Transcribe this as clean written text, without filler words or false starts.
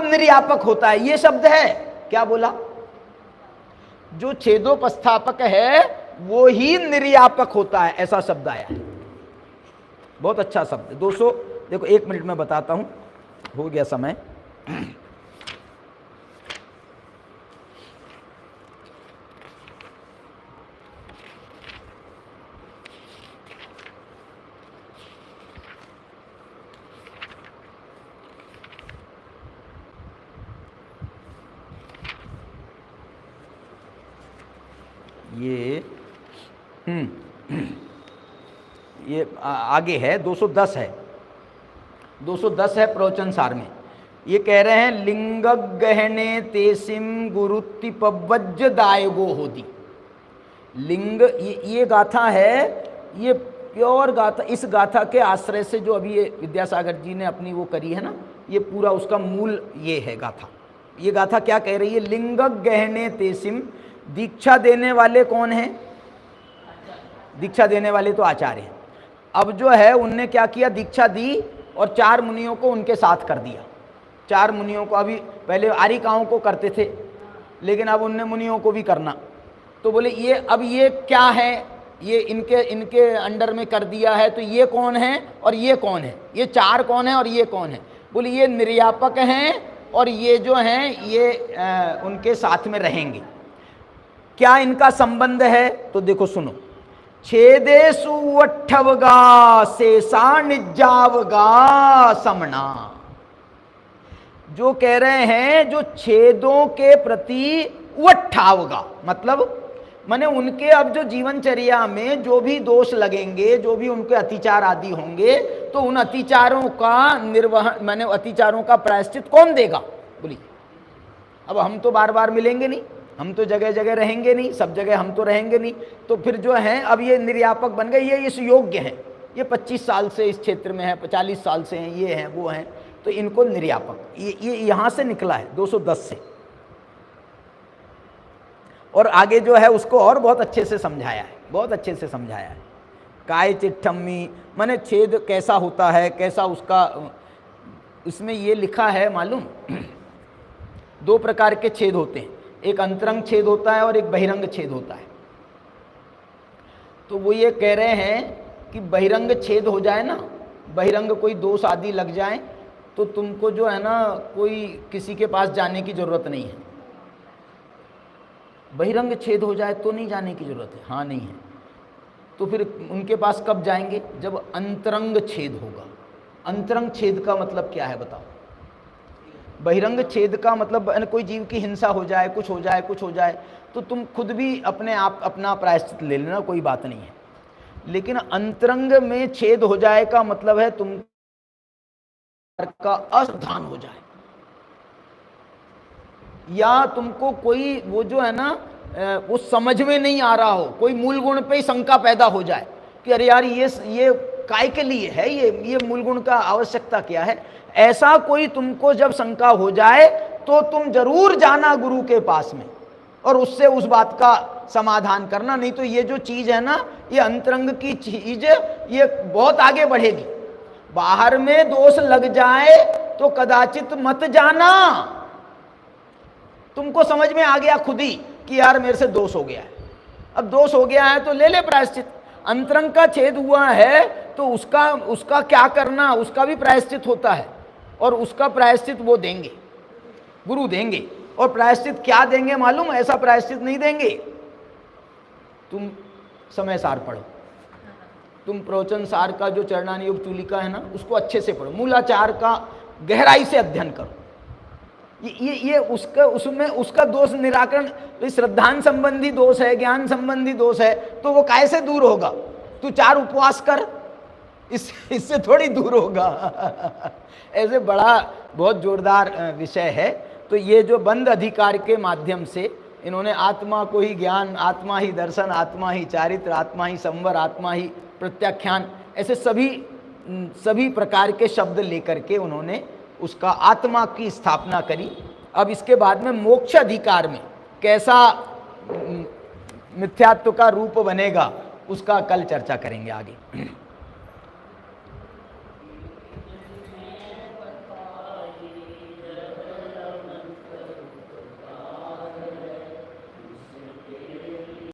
निर्यापक होता है। ये शब्द है, क्या बोला, जो छेदोपस्थापक है वो ही निर्यापक होता है, ऐसा शब्द आया है। बहुत अच्छा शब्द। 200 देखो, 1 मिनट में बताता हूं, हो गया समय। ये आगे है, 210 है, 210 है प्रवचन सार में। ये कह रहे हैं लिंग गहने तेसिम गुरुति पवज्ज दायगो होती। लिंग, ये गाथा है, ये प्योर गाथा। इस गाथा के आश्रय से जो अभी ये विद्यासागर जी ने अपनी वो करी है ना, ये पूरा उसका मूल ये है गाथा। ये गाथा क्या कह रही है, लिंग गहने तेसिम। दीक्षा देने वाले कौन हैं, दीक्षा देने वाले तो आचार्य हैं। अब जो है उनने क्या किया, दीक्षा दी और 4 मुनियों को उनके साथ कर दिया। 4 मुनियों को, अभी पहले आरिकाओं को करते थे, लेकिन अब उनने मुनियों को भी करना। तो बोले ये अब ये क्या है, ये इनके अंडर में कर दिया है, तो ये कौन है और ये कौन है, ये 4 कौन है और ये कौन है। बोले ये निर्यापक हैं और ये जो हैं ये उनके साथ में रहेंगे। क्या इनका संबंध है, तो देखो सुनो। छेदेसु अट्ठवगा शेषा निजावगा समना। जो कह रहे हैं जो छेदों के प्रति उठावगा, मतलब माने उनके अब जो जीवनचर्या में जो भी दोष लगेंगे, जो भी उनके अतिचार आदि होंगे, तो उन अतिचारों का निर्वहन, माने अतिचारों का प्रायश्चित कौन देगा। बोलिए, अब हम तो बार बार मिलेंगे नहीं, हम तो जगह जगह रहेंगे नहीं, सब जगह हम तो रहेंगे नहीं, तो फिर जो है अब ये निर्यापक बन गए, ये इस योग्य हैं, ये 25 साल से इस क्षेत्र में है, 40 साल से हैं, ये हैं वो हैं, तो इनको निर्यापक, ये यहाँ से निकला है 210 से। और आगे जो है उसको और बहुत अच्छे से समझाया है, बहुत अच्छे से समझाया है। काय चिट्ठम्मी माने छेद कैसा होता है, कैसा उसका, इसमें ये लिखा है मालूम, 2 प्रकार के छेद होते हैं, एक अंतरंग छेद होता है और एक बहिरंग छेद होता है। तो वो ये कह रहे हैं कि बहिरंग छेद हो जाए ना, बहिरंग कोई दोष आदि लग जाए, तो तुमको जो है ना कोई किसी के पास जाने की ज़रूरत नहीं है। बहिरंग छेद हो जाए तो नहीं जाने की ज़रूरत है, हाँ नहीं है, तो फिर उनके पास कब जाएंगे, जब अंतरंग छेद होगा। अंतरंग छेद का मतलब क्या है बताओ। बहिरंग छेद का मतलब कोई जीव की हिंसा हो जाए, कुछ हो जाए, कुछ हो जाए, तो तुम खुद भी अपने आप अपना प्रायश्चित ले लेना, कोई बात नहीं है। लेकिन अंतरंग में छेद हो जाए का मतलब है तुम का असावधान हो जाए, या तुमको कोई वो जो है ना वो समझ में नहीं आ रहा हो, कोई मूल गुण पे ही शंका पैदा हो जाए कि अरे यार ये काय के लिए है, ये मूल गुण का आवश्यकता क्या है। ऐसा कोई तुमको जब शंका हो जाए तो तुम जरूर जाना गुरु के पास में और उससे उस बात का समाधान करना, नहीं तो ये जो चीज है ना, ये अंतरंग की चीज ये बहुत आगे बढ़ेगी। बाहर में दोष लग जाए तो कदाचित मत जाना, तुमको समझ में आ गया खुद ही कि यार मेरे से दोष हो गया है, अब दोष हो गया है तो ले ले प्रायश्चित। अंतरंग का छेद हुआ है तो उसका क्या करना, उसका भी प्रायश्चित होता है, और उसका प्रायश्चित वो देंगे, गुरु देंगे। और प्रायश्चित क्या देंगे मालूम, ऐसा प्रायश्चित नहीं देंगे। तुम समय सार पढ़ो, तुम प्रवचन सार का जो चरणान योग चूलिका है ना, उसको अच्छे से पढ़ो, मूलाचार का गहराई से अध्ययन करो। ये उसका, उसमें उसका दोष निराकरण, तो श्रद्धान संबंधी दोष है, ज्ञान संबंधी दोष है, तो वो कैसे दूर होगा। तू 4 उपवास कर, इससे थोड़ी दूर होगा। ऐसे बड़ा बहुत जोरदार विषय है। तो ये जो बंद अधिकार के माध्यम से इन्होंने आत्मा को ही ज्ञान, आत्मा ही दर्शन, आत्मा ही चारित्र, आत्मा ही संवर, आत्मा ही प्रत्याख्यान, ऐसे सभी प्रकार के शब्द लेकर के उन्होंने उसका आत्मा की स्थापना करी। अब इसके बाद में मोक्ष अधिकार में कैसा मिथ्यात्व का रूप बनेगा, उसका कल चर्चा करेंगे आगे।